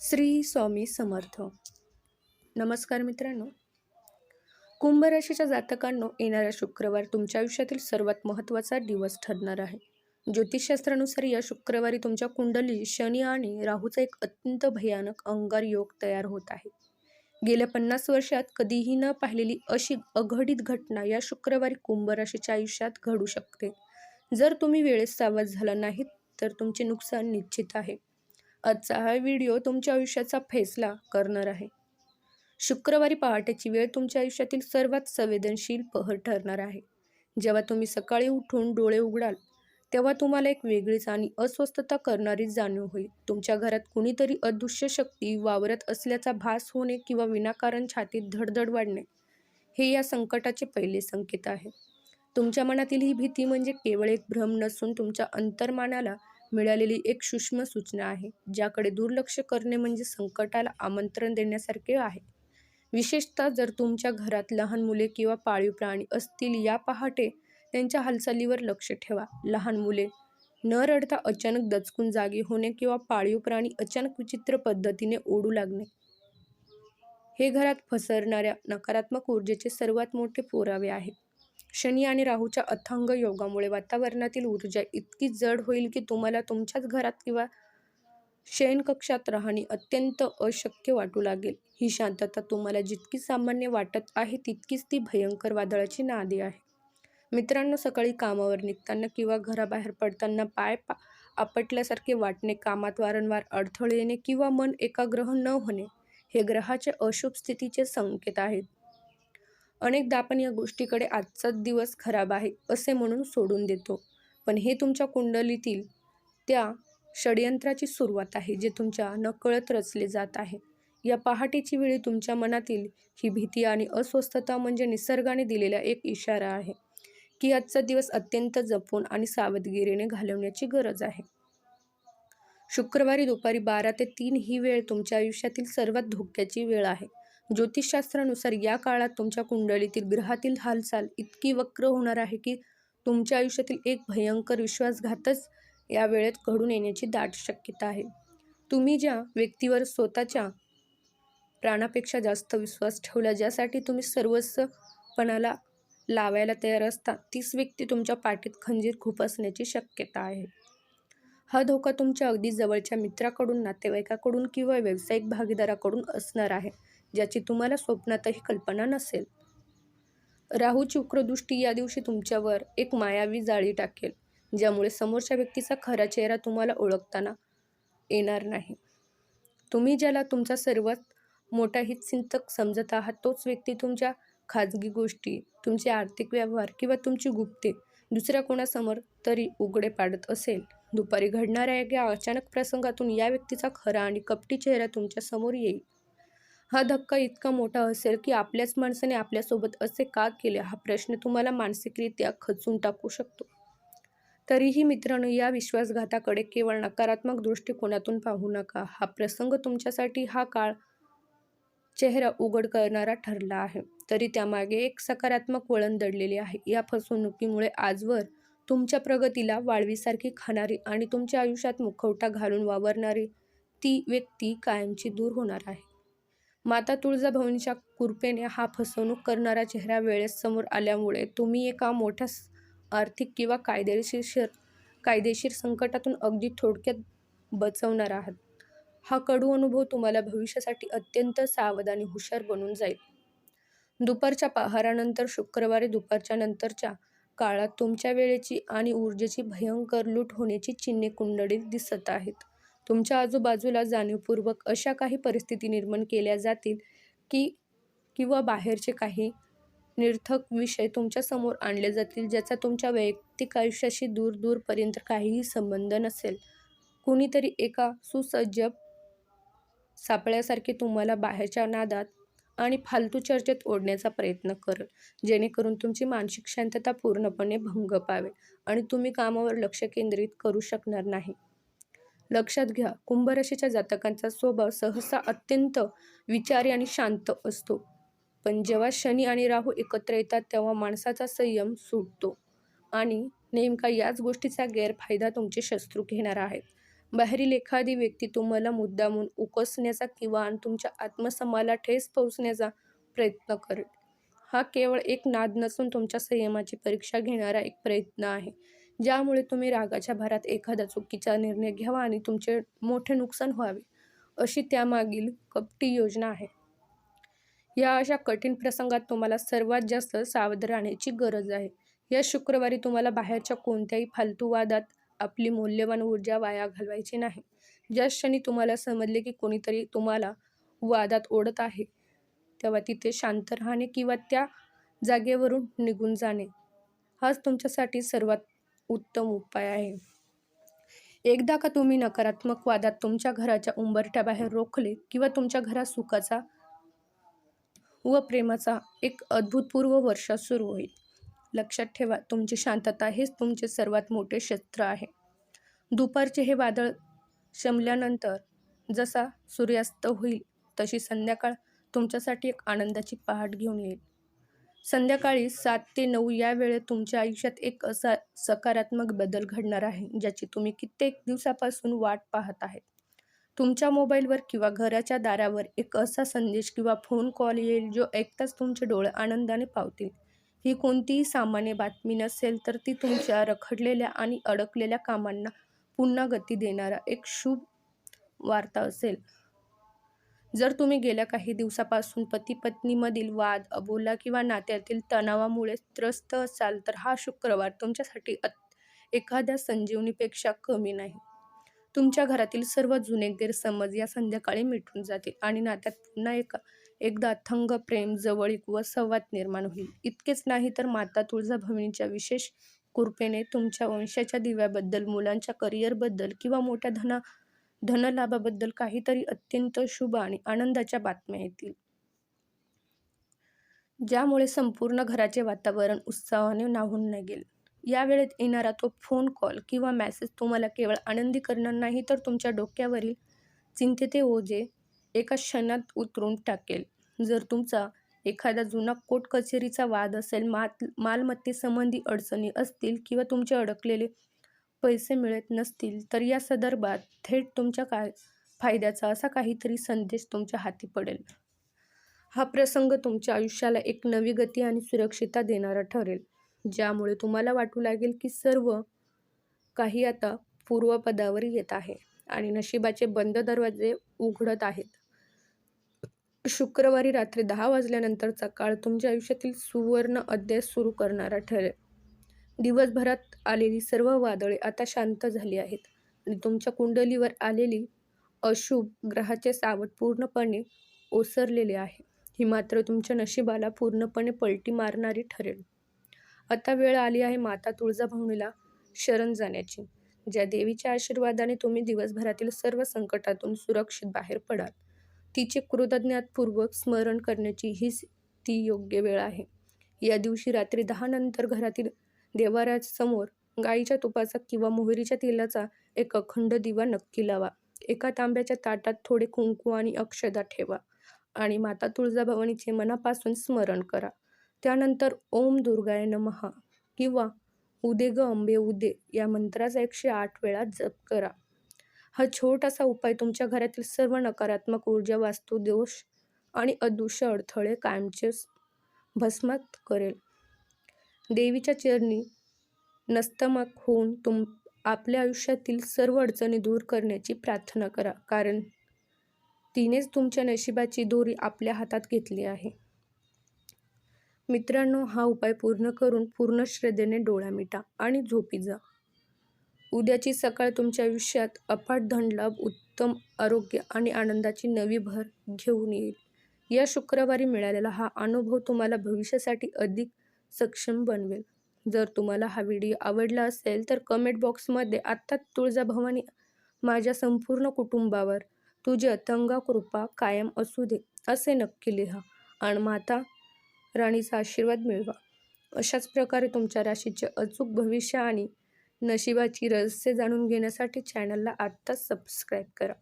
श्री स्वामी समर्थ. नमस्कार मित्रांनो. कुंभ राशीच्या जातकांनो, येणारा शुक्रवार तुमच्या आयुष्यातील सर्वात महत्त्वाचा दिवस ठरणार आहे. ज्योतिषशास्त्रानुसार या शुक्रवारी तुमच्या कुंडली शनी आणि राहूचा एक अत्यंत भयानक अंगार योग तयार होत आहे. गेल्या 50 वर्षात कधीही न पाहिलेली अशी अघटित घटना या शुक्रवारी कुंभ राशीच्या आयुष्यात घडू शकते. जर तुम्ही वेळेस सावध झाला नाहीत तर तुमचे नुकसान निश्चित आहे. आजचा हा व्हिडिओ तुमच्या आयुष्याचा फैसला करणार आहे. शुक्रवारी पहाटेची वेळ तुमच्या आयुष्यातील सर्वात संवेदनशील पहर ठरणार आहे. जेव्हा तुम्ही सकाळी उठून डोळे उघडाल तेव्हा तुम्हाला एक वेगळीच आणि अस्वस्थता करणारी जाणीव होईल. तुमच्या घरात कुणीतरी अदृश्य शक्ती वावरत असल्याचा भास होणे किंवा विनाकारण छातीत धडधड वाढणे हे या संकटाचे पहिले संकेत आहे. तुमच्या मनातील ही भीती म्हणजे केवळ एक भ्रम नसून तुमच्या अंतर्मनाला मिळालेली एक सूक्ष्म सूचना आहे, ज्याकडे दुर्लक्ष करणे म्हणजे संकटाला आमंत्रण देण्यासारखे आहे. विशेषतः जर तुमच्या घरात लहान मुले किंवा पाळीव प्राणी असतील, या पहाटे त्यांच्या हालचालीवर लक्ष ठेवा. लहान मुले न रडता अचानक दचकून जागी होणे किंवा पाळीव प्राणी अचानक विचित्र पद्धतीने ओढू लागणे हे घरात पसरणाऱ्या नकारात्मक ऊर्जेचे सर्वात मोठे पुरावे आहेत. शनी आणि राहूच्या अथांग योगामुळे वातावरणातील ऊर्जा इतकी जड होईल की तुम्हाला तुमच्याच घरात किंवा शयनकक्षात राहणे अत्यंत अशक्य वाटू लागेल. ही शांतता तुम्हाला जितकी सामान्य वाटत आहे तितकीच ती भयंकर वादळाची नादी आहे. मित्रांनो, सकाळी कामावर निघताना किंवा घराबाहेर पडताना पाय आपटल्यासारखे वाटणे, कामात वारंवार अडथळे येणे किंवा मन एकाग्र न होणे हे ग्रहाच्या अशुभ स्थितीचे संकेत आहेत. अनेकदा आपण या गोष्टीकडे आजचा दिवस खराब आहे असे म्हणून सोडून देतो, पण हे तुमच्या कुंडलीतील त्या षडयंत्राची सुरुवात आहे जे तुमच्या नकळत रचले जात आहे. या पहाटेची वेळी तुमच्या मनातील ही भीती आणि अस्वस्थता म्हणजे निसर्गाने दिलेला एक इशारा आहे की आजचा दिवस अत्यंत जपून आणि सावधगिरीने घालवण्याची गरज आहे. शुक्रवारी दुपारी 12 ते 3 ही वेळ तुमच्या आयुष्यातील सर्वात धोक्याची वेळ आहे. ज्योतिषशास्त्रानुसार या काळात तुमच्या कुंडलीतील ग्रहातील हालचाल इतकी वक्र होणार आहे की तुमच्या आयुष्यातील एक भयंकर विश्वासघातच या वेळेत घडून येण्याची दाट शक्यता आहे. तुम्ही ज्या व्यक्तीवर स्वतःच्या प्राणापेक्षा जास्त विश्वास ठेवला, ज्यासाठी तुम्ही सर्वस्व पणाला लावायला तयार असता, तीच व्यक्ती तुमच्या पाठीत खंजीर खुपसण्याची शक्यता आहे. हा धोका तुमच्या अगदी जवळच्या मित्राकडून, नातेवाईकाकडून किंवा व्यावसायिक भागीदाराकडून असणार आहे, ज्याची तुम्हाला स्वप्नातही कल्पना नसेल. राहूची उग्रदृष्टी या दिवशी तुमच्यावर एक मायावी जाळी टाकेल, ज्यामुळे समोरच्या व्यक्तीचा खरा चेहरा तुम्हाला ओळखताना येणार नाही. तुम्ही ज्याला तुमचा सर्वात मोठा हितचिंतक समजत आहात, तोच व्यक्ती तुमच्या खाजगी गोष्टी, तुमचे आर्थिक व्यवहार किंवा तुमची गुप्ते दुसऱ्या कोणासमोर तरी उघडे पाडत असेल. दुपारी घडणाऱ्या या अचानक प्रसंगातून या व्यक्तीचा खरा आणि कपटी चेहरा तुमच्या समोर येईल. हा धक्का इतका मोठा असेल की आपल्याच माणसाने आपल्यासोबत असे का केले हा प्रश्न तुम्हाला मानसिकरित्या खचून टाकू शकतो. तरीही मित्रांनो, या विश्वासघाताकडे केवळ नकारात्मक दृष्टिकोनातून पाहू नका. हा प्रसंग तुमच्यासाठी हा काळ चेहरा उघड करणारा ठरला आहे, तरी त्यामागे एक सकारात्मक वळण दडलेले आहे. या फसवणुकीमुळे आजवर तुमच्या प्रगतीला वाळवीसारखी खाणारी आणि तुमच्या आयुष्यात मुखवटा घालून वावरणारी ती व्यक्ती कायमची दूर होणार आहे. माता तुळजाभवानीच्या कृपेने हा फसवणूक करणारा चेहरा वेळेस समोर आल्यामुळे तुम्ही एका मोठ्या आर्थिक किंवा कायदेशीर संकटातून अगदी थोडक्यात बचवणार आहात. हा कडू अनुभव तुम्हाला भविष्यासाठी अत्यंत सावध आणि हुशार बनवून जाईल. दुपारच्या पहारानंतर शुक्रवारी दुपारच्या नंतरच्या काळात तुमच्या वेळेची आणि ऊर्जेची भयंकर लूट होण्याची चिन्हे कुंडलीत दिसत आहेत. तुमच्या आजूबाजूला जाणीवपूर्वक अशा काही परिस्थिती निर्माण केल्या जातील किंवा बाहेरचे काही निरर्थक विषय तुमच्या समोर आणले जातील, ज्याचा तुमच्या वैयक्तिक आयुष्याशी दूरपर्यंत काहीही संबंध नसेल. कुणीतरी एका सुसज्ज सापळ्यासारखे तुम्हाला बाहेरच्या नादात आणि फालतू चर्चेत ओढण्याचा प्रयत्न करेल, जेणेकरून तुमची मानसिक शांतता पूर्णपणे भंग पावेल आणि तुम्ही कामावर लक्ष केंद्रित करू शकणार नाही. लक्षात घ्या, कुंभ राशीच्या जातकांचा स्वभाव सहसा अत्यंत विचारी आणि शांत असतो, पण जेव्हा शनी आणि राहू एकत्र येतात तेव्हा माणसाचा संयम सुटतो आणि नेमका याच गोष्टीचा गैरफायदा तुमचे शत्रू घेणार आहेत. बाहेरील एखादी व्यक्ती तुम्हाला मुद्दामून उकसण्याचा किंवा तुमच्या आत्मसन्मानाला ठेच पोहोचण्याचा प्रयत्न करेल. हा केवळ एक नाद नसून तुमच्या संयमाची परीक्षा घेणारा एक प्रयत्न आहे, ज्यामुळे तुम्ही रागाच्या भरात एखादा चुकीचा निर्णय घ्यावा आणि तुमचे मोठे नुकसान व्हावे, अशी त्यामागील कपटी योजना आहे. या अशा कठीण प्रसंगात तुम्हाला सर्वात जास्त सावध राहण्याची गरज आहे. या शुक्रवारी तुम्हाला बाहेरच्या कोणत्याही फालतू वादात आपली मौल्यवान ऊर्जा वाया घालवायची नाही. ज्या क्षणी तुम्हाला समजले की कोणीतरी तुम्हाला वादात ओढत आहे, तेव्हा तिथे शांत राहणे किंवा त्या जागेवरून निघून जाणे हाच तुमच्यासाठी सर्वात उत्तम उपाय आहे. एकदा का तुम्ही नकारात्मक वादात तुमच्या घराच्या उंबरठ्याबाहेर रोखले किंवा तुमच्या घरात सुखाचा व प्रेमाचा एक अभूतपूर्व वर्षा सुरू होईल. लक्षात ठेवा, तुमची शांतता हेच तुमचे सर्वात मोठे शस्त्र आहे. दुपारचे हे वादळ शमल्यानंतर जसा सूर्यास्त होईल तशी संध्याकाळ तुमच्यासाठी एक आनंदाची पहाट घेऊन येईल. संध्याकाळी 7 ते 9 या वेळेत तुमच्या आयुष्यात एक असा सकारात्मक बदल घडणार आहे, ज्याची तुम्ही कित्येक दिवसापासून वाट पाहत आहेत. तुमच्या मोबाईलवर किंवा घराच्या दारावर एक असा संदेश किंवा फोन कॉल येईल जो ऐकताच तुमचे डोळे आनंदाने पावतील. ही कोणतीही सामान्य बातमी नसेल, तर ती तुमच्या रखडलेल्या आणि अडकलेल्या कामांना पुन्हा गती देणारा एक शुभ वार्ता असेल. जर तुम्ही गेल्या काही दिवसापासून पती-पत्नीमधील वाद, अबोला किंवा नात्यातील तणावामुळे त्रस्त असाल, तर हा शुक्रवार तुमच्यासाठी एखाद्या संजीवनीपेक्षा कमी नाही. तुमच्या घरातील सर्व जुने गैरसमज या संध्याकाळी मिटून जातील आणि नात्यात पुन्हा एकदा अथंग प्रेम, जवळीक व संवाद निर्माण होईल. इतकेच नाही, तर माता तुळजाभवानीच्या विशेष कृपेने तुमच्या वंशाच्या दिव्याबद्दल, मुलांच्या करिअरबद्दल किंवा मोठ्या धनलाभाबद्दल काहीतरी अत्यंत शुभ आणि आनंदाच्या बातम्या येतील, ज्यामुळे संपूर्ण घराचे वातावरण उत्साहाने न्हाऊन निघेल. या वेळेत येणारा तो फोन कॉल किंवा मेसेज तुम्हाला केवळ आनंदी करणार नाही, तर तुमच्या डोक्यावरील चिंतेचे ओझे एका क्षणात उतरून टाकेल. जर तुमचा एखादा जुना कोर्ट कचेरीचा वाद असेल, मालमत्तेसंबंधी अडचणी असतील किंवा तुमचे अडकलेले पैसे मिळत नसतील, तर या संदर्भात थेट तुमच्या फायद्याचा असा काहीतरी संदेश तुमच्या हाती पडेल. हा प्रसंग तुमच्या आयुष्याला एक नवी गती आणि सुरक्षितता देणारा ठरेल, ज्यामुळे तुम्हाला वाटू लागेल की सर्व काही आता पूर्वपदावर येत आहे आणि नशिबाचे बंद दरवाजे उघडत आहेत. शुक्रवारी रात्री 10 वाजल्यानंतरचा काळ तुमच्या आयुष्यातील सुवर्ण अध्याय सुरू करणारा ठरेल. दिवसभरात आलेली सर्व वादळे आता शांत झाली आहेत आणि तुमच्या कुंडलीवर आलेली अशुभ ग्रहाचे सावट पूर्णपणे ओसरलेले आहे. ही मात्र तुमच्या नशिबाला पूर्णपणे पलटी मारणारी ठरेल. आता वेळ आली आहे माता तुळजाभवानीला शरण जाण्याची, ज्या देवीच्या आशीर्वादाने तुम्ही दिवसभरातील सर्व संकटातून सुरक्षित बाहेर पडाल. तिचे कृतज्ञतापूर्वक स्मरण करण्याची हीच ती योग्य वेळ आहे. या दिवशी रात्री 10 नंतर घरातील देव्हाऱ्यासमोर गाईच्या तुपाचा किंवा मोहरीच्या तेलाचा एक अखंड दिवा नक्की लावा. एका तांब्याच्या ताटात थोडे कुंकू आणि अक्षता ठेवा आणि माता तुळजाभवानीचे मनापासून स्मरण करा. त्यानंतर ओम दुर्गाय नमः किंवा उदे ग अंबे उदे या मंत्राचा 108 वेळा जप करा. हा छोटासा उपाय तुमच्या घरातील सर्व नकारात्मक ऊर्जा, वास्तू दोष आणि अदृश्य अडथळे कायमचे भस्मात करेल. देवीच्या चरणी नतमस्तक होऊन आपल्या आयुष्यातील सर्व अडचणी दूर करण्याची प्रार्थना करा, कारण तिनेच तुमच्या नशिबाची दोरी आपल्या हातात घेतली आहे. मित्रांनो, हा उपाय पूर्ण करून पूर्ण श्रद्धेने डोळा मिटा आणि झोपी जा. उद्याची सकाळ तुमच्या आयुष्यात अफाट धनलाभ, उत्तम आरोग्य आणि आनंदाची नवी भर घेऊन येईल. या शुक्रवारी मिळालेला हा अनुभव तुम्हाला भविष्यासाठी अधिक सक्षम बनवेल. जर तुम्हाला हा व्हिडिओ आवडला असेल, तर कमेंट बॉक्समध्ये आत्ता तुळजाभवानी माझ्या संपूर्ण कुटुंबावर तुझी अथंग कृपा कायम असू दे असे नक्की लिहा आणि माता राणीचा आशीर्वाद मिळवा. अशाच प्रकारे तुमच्या राशीचे अचूक भविष्य आणि नशिबाची रहस्य जाणून घेण्यासाठी चॅनलला आत्ताच सबस्क्राईब करा.